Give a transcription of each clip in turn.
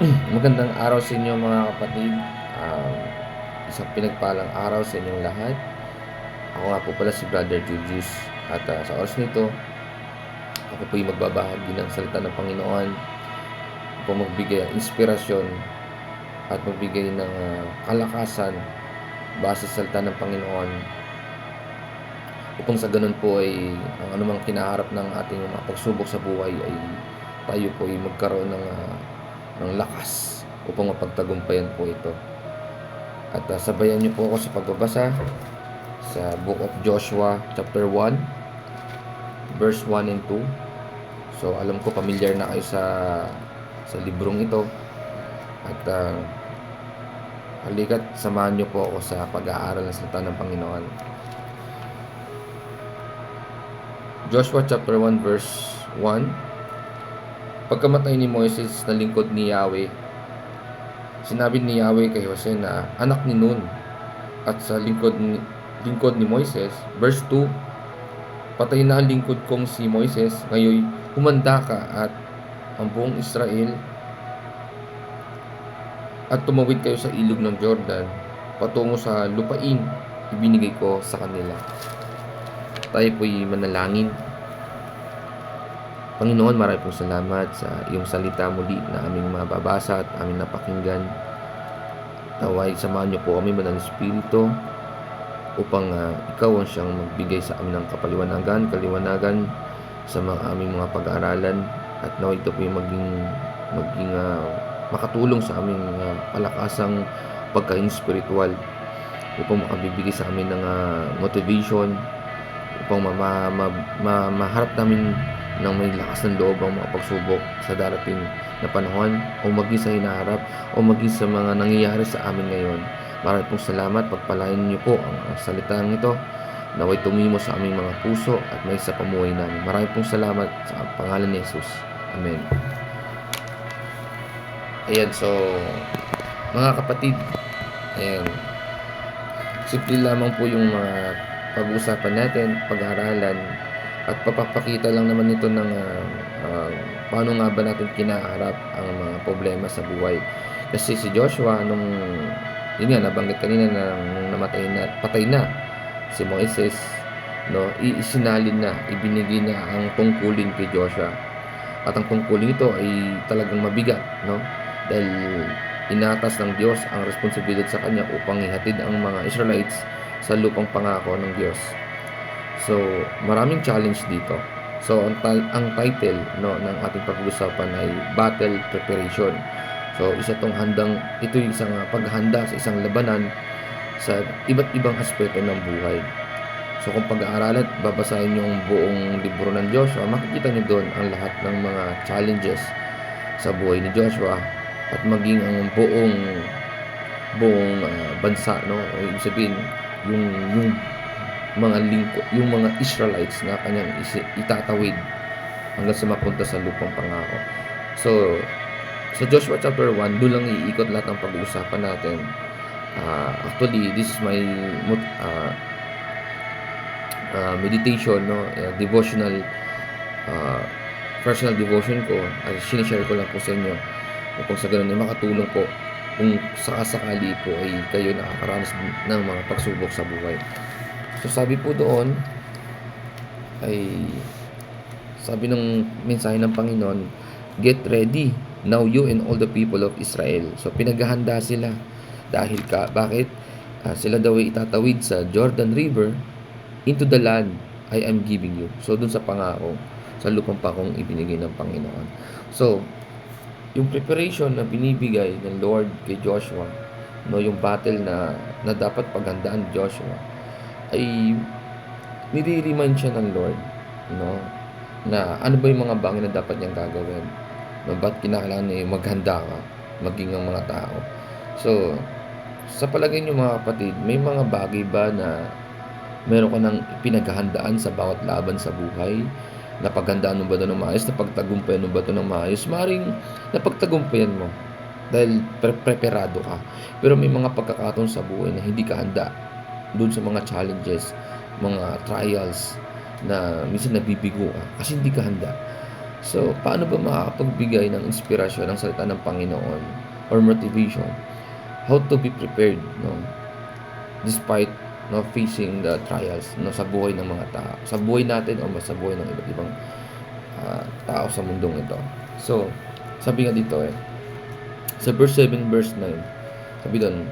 Magandang araw sa inyo mga kapatid. Um, Isang pinagpalang araw sa inyong lahat. Ako nga po pala si Brother Julius. At sa oras nito, ako po yung magbabahagi ng salita ng Panginoon upang magbigay ng inspirasyon at magbigay ng kalakasan base sa salita ng Panginoon upang sa ganun po ay ang anumang kinaharap ng ating mga pagsubok sa buhay ay tayo po ay magkaroon ng lakas upang mapagtagumpayan po ito. At sabayan niyo po ako sa pagbabasa sa Book of Joshua chapter 1 verse 1 and 2. So alam ko familiar na kayo sa librong ito. At halika't samahan niyo po ako sa pag-aaral ng salita ng Panginoon. Joshua chapter 1 verse 1. Pagkamatay ni Moises na lingkod ni Yahweh, sinabi ni Yahweh kay Jose na anak ni Nun at sa lingkod ni Moises. Verse 2, patay na ang lingkod kong si Moises, ngayon humanda ka at ang buong Israel at tumawid kayo sa ilog ng Jordan patungo sa lupain ibinigay ko sa kanila. Tayo po'y manalangin. Panginoon, marami pong salamat sa iyong salita muli na aming mababasa at aming napakinggan. Naway samahan niyo po kami, Banal na Espiritu, upang ikaw ang siyang magbigay sa amin ng kaliwanagan sa aming mga pag-aaralan, at naway ito po yung maging makatulong sa aming palakasang pagka-spiritual upang makabibigay sa amin ng motivation upang maharap namin ng may lakas ng loob ang mga pagsubok sa darating na panahon, o maging sa hinaharap o maging sa mga nangyayari sa amin ngayon. Maraming pong salamat. Pagpalain niyo po ang salitang ito, naway tumimo sa aming mga puso at may sa pamuhay namin. Maraming pong salamat sa pangalan ni Jesus. Amen. Ayan, so mga kapatid, ayan, simple lamang po yung mga pag-uusapan natin, pag-aaralan, at papapakita lang naman ito ng paano nga ba natin kinaharap ang mga problema sa buhay. Kasi si Joshua, yun nga, nabanggit kanina na nung patay na si Moises, no, isinalin na, ibinigay na ang tungkulin kay Joshua. At ang tungkulin ito ay talagang mabigat, no? Dahil inatas ng Diyos ang responsibilidad sa kanya upang ihatid ang mga Israelites sa lupang pangako ng Diyos. So, maraming challenge dito. So, ang title, no, ng ating pag-uusapan ay Battle Preparation. So, ito yung isang paghahanda sa isang labanan sa iba't ibang aspeto ng buhay. So, kung pag-aaralan at babasahin niyo ang buong libro ng Joshua, makikita niyo doon ang lahat ng mga challenges sa buhay ni Joshua at maging ang buong bansa, no, o ibig sabihin yung mga Israelites na kanyang itatawid hanggang sa mapunta sa lupang pangako. So, sa Joshua chapter 1, doon lang iikot lahat ng pag-uusapan natin. Actually, this is my meditation, no, devotional, personal devotion ko. Sinishare ko lang po sa inyo upang sa ganun ay makatulong po kung sakasakali po ay kayo nakakaranas ng mga pagsubok sa buhay. So sabi po doon sabi ng mensahe ng Panginoon, get ready now you and all the people of Israel. So pinaghahanda sila dahil bakit? Sila daw ay itatawid sa Jordan River into the land I am giving you. So doon sa pangako, sa lupang pangakong ibinigay ng Panginoon. So yung preparation na binibigay ng Lord kay Joshua, no, yung battle na dapat paghandaan Joshua, ay nire-remind siya ng Lord, no, na ano ba yung mga bagay na dapat niyang gagawin, no, ba't kinakailangan niya maghanda ka, maging ang mga tao. So, sa palagay niyo mga kapatid, may mga bagay ba na meron ka ng pinaghahandaan sa bawat laban sa buhay? Napaghandaan mo ba ito ng maayos? Napagtagumpayan mo ba ito ng maayos? Maring napagtagumpayan mo dahil preparado ka. Pero may mga pagkakataon sa buhay na hindi ka handa doon sa mga challenges, mga trials na minsan nabibigo ka kasi hindi ka handa. So, paano ba makakapagbigay ng inspirasyon ang salita ng Panginoon or motivation? How to be prepared, no? Despite no facing the trials no sa buhay ng mga tao. Sa buhay natin o sa buhay ng iba't ibang tao sa mundong ito. So, sabi nga dito sa verse 7, verse 9, sabi doon,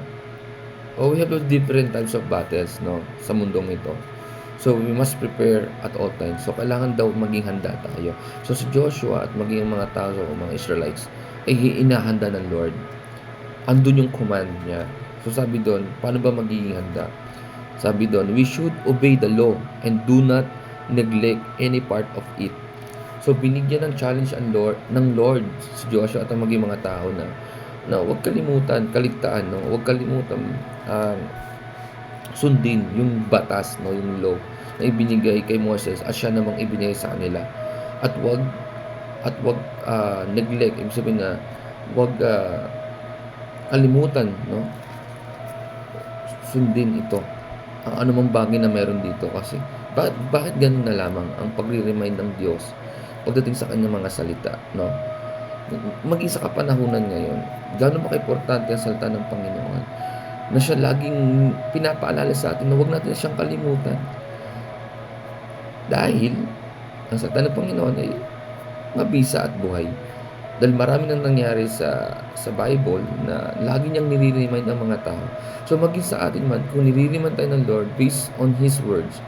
we have those different types of battles no sa mundong ito. So, we must prepare at all times. So, kailangan daw maging handa tayo. So, si Joshua at maging ang mga tao o mga Israelites ay inahanda ng Lord. Andun yung command niya. So, sabi doon, paano ba magiging handa? Sabi doon, we should obey the law and do not neglect any part of it. So, binigyan ng challenge ng Lord si Joshua at ang maging mga tao na huwag kalimutan, kaligtaan, no? Huwag kalimutan sundin yung batas, no? Yung law na ibinigay kay Moses at siya namang ibinigay sa kanila. At wag neglect, ibig sabihin na wag kalimutan, no? Sundin ito ang anumang bagay na meron dito kasi bakit ganun na lamang ang pagre-remind ng Diyos pagdating sa kanyang mga salita, no? Maging sa kapanahunan ngayon, gaano ba kaimportante ang salita ng Panginoon na siya laging pinapaalala sa atin na huwag natin siyang kalimutan. Dahil ang salita ng Panginoon ay mabisa at buhay. Dahil marami nang nangyari sa Bible na lagi niyang nire-remind ang mga tao. So maging sa atin man, kung nire-remind tayo ng Lord based on His words,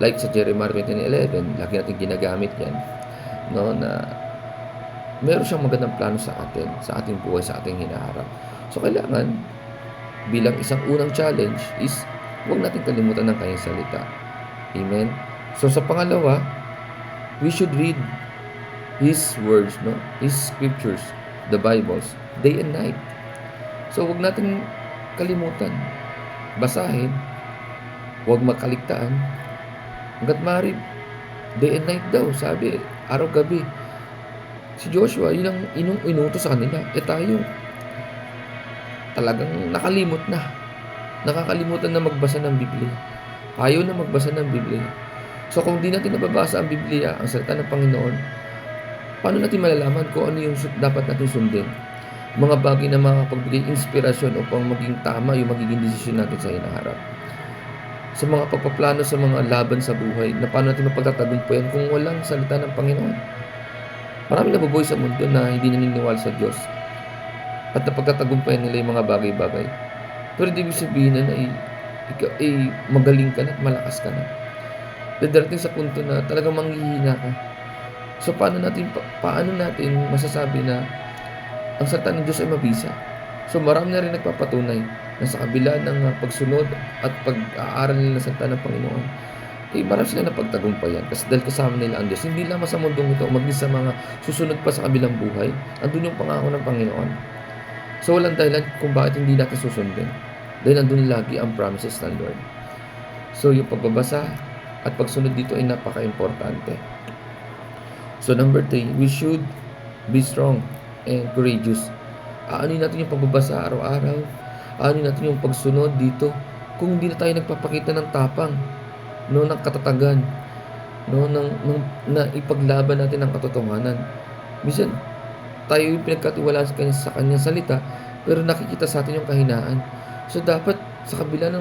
like sa Jeremiah 29:11, lagi natin ginagamit yan, no, na meron siyang magandang plano sa atin, sa ating buhay, sa ating hinaharap. So kailangan, bilang isang unang challenge is, huwag natin kalimutan ng kanyang salita. Amen? So sa pangalawa, we should read His words, no? His scriptures, the Bibles, day and night. So huwag natin kalimutan. Basahin, huwag makaligtaan. Hanggat maaari, day and night daw, sabi, araw-gabi. Si Joshua, yun ang inutos sa kanila. Tayo, talagang nakalimot na. Nakakalimutan na magbasa ng Biblia. Ayaw na magbasa ng Biblia. So kung di natin nababasa ang Biblia, ang salita ng Panginoon, paano natin malalaman kung ano yung dapat natin sundin? Mga bagay na makapagbigay inspirasyon upang maging tama yung magiging desisyon natin sa hinaharap. Sa mga pagpaplano sa mga laban sa buhay, na paano natin mapagtatagumpayan kung walang salita ng Panginoon? Marami nabubuhay sa mundo na hindi naniniwala sa Diyos at napagtatagumpayan nila yung mga bagay-bagay. Pero di ibig sabihin na magaling ka na at malakas ka na. Darating sa punto na talagang manghihina ka. So paano natin masasabi na ang salita ng Diyos ay mabisa? So marami na rin nagpapatunay na sa kabila ng pagsunod at pag-aaral nila ng salita ng Panginoon, marami sila na pagtagumpayan kasi dahil kasama nila ang Diyos. Hindi lamang sa mundong ito, maging sa mga susunod pa sa kabilang buhay, andun yung pangako ng Panginoon. So walang dahilan kung bakit hindi natin susundin. Dahil andun lagi ang promises ng Lord. So yung pagbabasa at pagsunod dito ay napaka-importante. So number 3, we should be strong and courageous. Aanin natin yung pagbabasa araw-araw. Aanin natin yung pagsunod dito. Kung hindi na tayo nagpapakita ng tapang, no, ng katatagan, no, na ipaglaban natin ang katotohanan. Minsan, tayo yung pinagkatiwalaan sa kanyang salita, pero nakikita sa atin yung kahinaan. So dapat sa kabila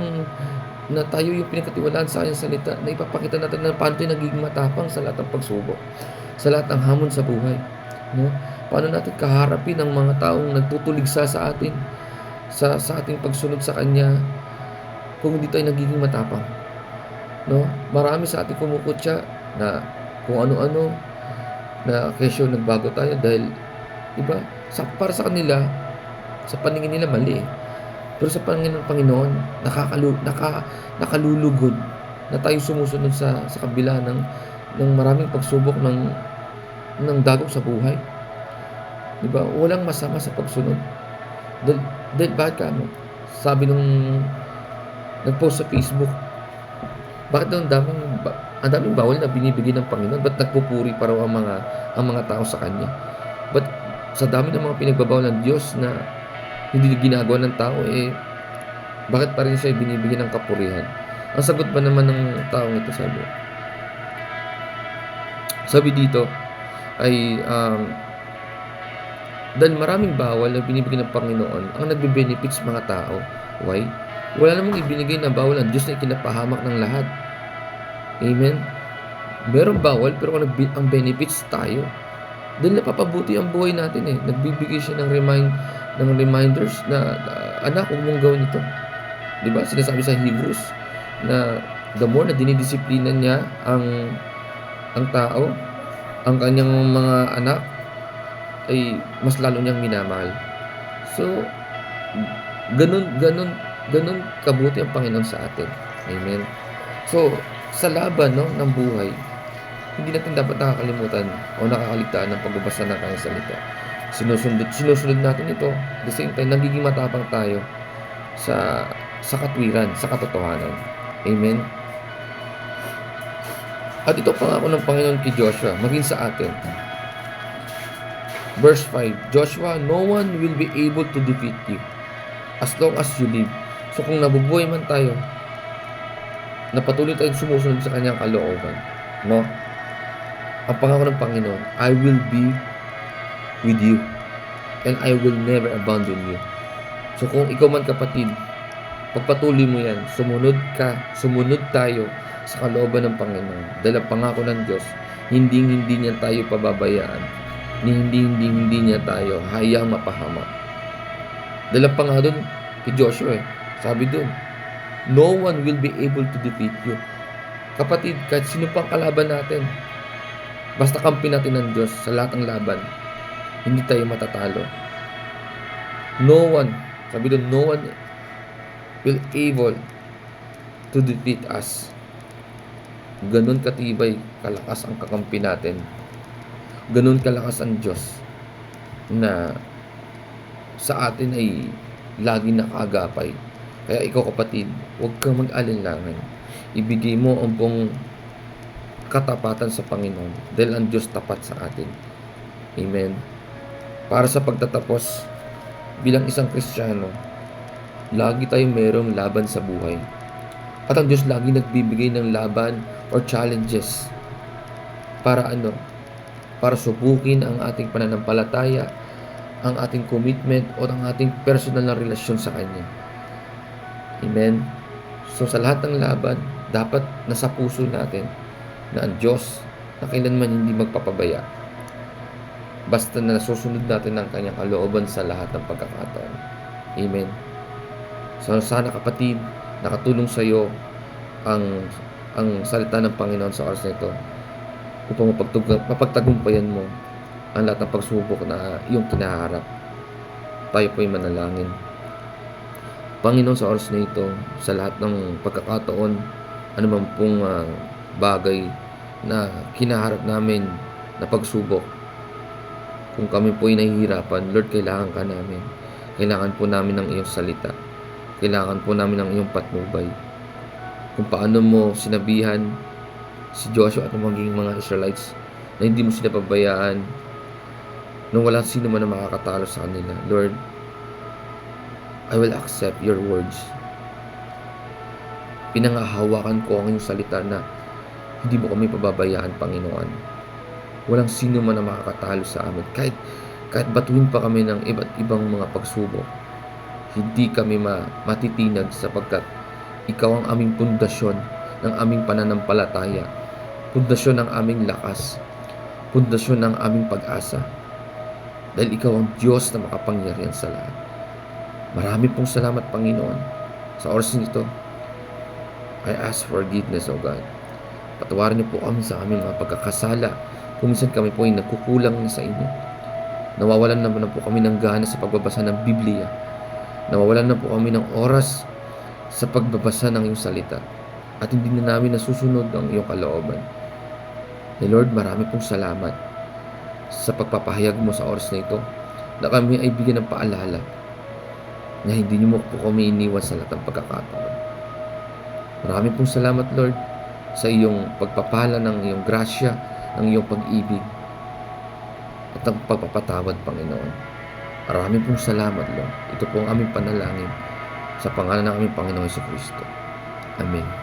na tayo yung pinagkatiwalaan sa kanyang salita, na ipapakita natin na paano tayo nagiging matapang sa lahat ng pagsubok, sa lahat ng hamon sa buhay, no? Paano natin kaharapin ang mga taong nagtutuligsa sa atin, sa ating pagsunod sa Kanya, kung hindi tayo nagiging matapang, no? Marami sa ating kumukutya na kung ano-ano, na kesyo nagbago tayo dahil iba, para sa kanila, sa paningin nila mali. Pero sa paningin ng Panginoon, nakalulugod na tayo sumusunod sa kabila ng maraming pagsubok ng dagok sa buhay. Diba? Walang masama sa pagsunod. Dahil bakit ka mo? Sabi nung nag-post sa Facebook, bakit daw ang daming bawal na binibigay ng Panginoon? Ba't nagpupuri pa raw ang mga tao sa Kanya? Ba't sa dami ng mga pinagbabawal ng Diyos na hindi ginagawa ng tao, bakit pa rin siya binibigyan ng kapurihan? Ang sagot ba naman ng taong ito, sabi dito, ay, dahil maraming bawal na binibigay ng Panginoon ang nagbe-benefit sa mga tao. Why? Wala namang ibinigay na bawal ang Diyos na ikinapahamak ng lahat. Amen? Merong bawal pero ang benefits tayo. Dahil napapabuti ang buhay natin eh. Nagbibigay siya ng reminders na, anak, huwag mong gawin ito. Diba? Sinasabi sa Hebrews na the more na dinidisiplina niya ang tao, ang kanyang mga anak, ay mas lalo niyang minamahal. So, ganun kabuti ang Panginoon sa atin. Amen. So, sa laban ng buhay, hindi natin dapat nakakalimutan o nakakaligtaan ng pagbabasa ng kanyang salita. Sinusunod natin ito. At the same time, nagiging matapang tayo sa katwiran, sa katotohanan. Amen. At ito pangako ng Panginoon kay Joshua, maging sa atin. Verse 5, Joshua, no one will be able to defeat you as long as you live. So kung nabubuhay man tayo, na patuloy tayong sumusunod sa kanyang kalooban, no? Ang pangako ng Panginoon, I will be with you and I will never abandon you. So kung ikaw man kapatid, pagpatuloy mo yan, sumunod tayo sa kalooban ng Panginoon. Dahil ang pangako ng Diyos, hindi niya tayo pababayaan, hindi niya tayo hayaang mapahamak. Dahil ang pangako doon kay Joshua sabi doon, no one will be able to defeat you. Kapatid, kahit sino pang kalaban natin, basta kampi natin ng Diyos sa lahat ng laban, hindi tayo matatalo. No one, sabi doon, no one will able to defeat us. Ganun katibay, kalakas ang kakampi natin. Ganun kalakas ang Diyos na sa atin ay lagi nakaagapay. Kaya ikaw kapatid, huwag kang mag-alinlangan. Ibigay mo ang buong katapatan sa Panginoon dahil ang Diyos tapat sa atin. Amen. Para sa pagtatapos, bilang isang Kristiyano, lagi tayong mayroong laban sa buhay. At ang Diyos lagi nagbibigay ng laban or challenges para para subukin ang ating pananampalataya, ang ating commitment o ang ating personal na relasyon sa Kanya. Amen. So sa lahat ng laban, dapat nasa puso natin na ang Diyos na kailanman hindi magpapabaya. Basta na nasusunod natin ang Kanyang kalooban sa lahat ng pagkakataon. Amen. So sana kapatid, nakatulong sa iyo ang salita ng Panginoon sa oras na ito upang mapagtagumpayan mo ang lahat ng pagsubok na iyong kinaharap. Tayo po'y manalangin. Panginoon, sa oras na ito, sa lahat ng pagkakataon, anuman pong bagay na kinaharap namin na pagsubok, kung kami po'y nahihirapan, Lord, kailangan ka namin. Kailangan po namin ng iyong salita. Kailangan po namin ng iyong patnubay. Kung paano mo sinabihan si Joshua at maging mga Israelites na hindi mo sila pabayaan nung wala sino man na makakatalo sa kanila. Lord, I will accept your words. Pinangahawakan ko ang iyong salita na hindi mo kami pababayaan, Panginoon. Walang sino man na makakatalo sa amin. Kahit batuhin pa kami ng iba't ibang mga pagsubok, hindi kami matitinag sapagkat ikaw ang aming pundasyon ng aming pananampalataya, pundasyon ng aming lakas, pundasyon ng aming pag-asa. Dahil ikaw ang Diyos na makapangyarihan sa lahat. Marami pong salamat, Panginoon. Sa oras nito, I ask forgiveness, O God. Patawarin niyo po kami sa aming mga pagkakasala. Kung minsan kami po ay nagkukulang na sa inyo. Nawawalan naman na po kami ng gana sa pagbabasa ng Biblia. Nawawalan na po kami ng oras sa pagbabasa ng iyong salita. At hindi na namin nasusunod ang iyong kalooban. Lord, marami pong salamat sa pagpapahayag mo sa oras na ito na kami ay bigyan ng paalala na hindi niyo mo po kami iniwan sa lahat ng pagkakataon. Marami pong salamat, Lord, sa iyong pagpapala ng iyong grasya, ng iyong pag-ibig at ang pagpapatawad, Panginoon. Marami pong salamat, Lord. Ito po ang aming panalangin sa pangalan ng aming Panginoon Jesucristo. Amen.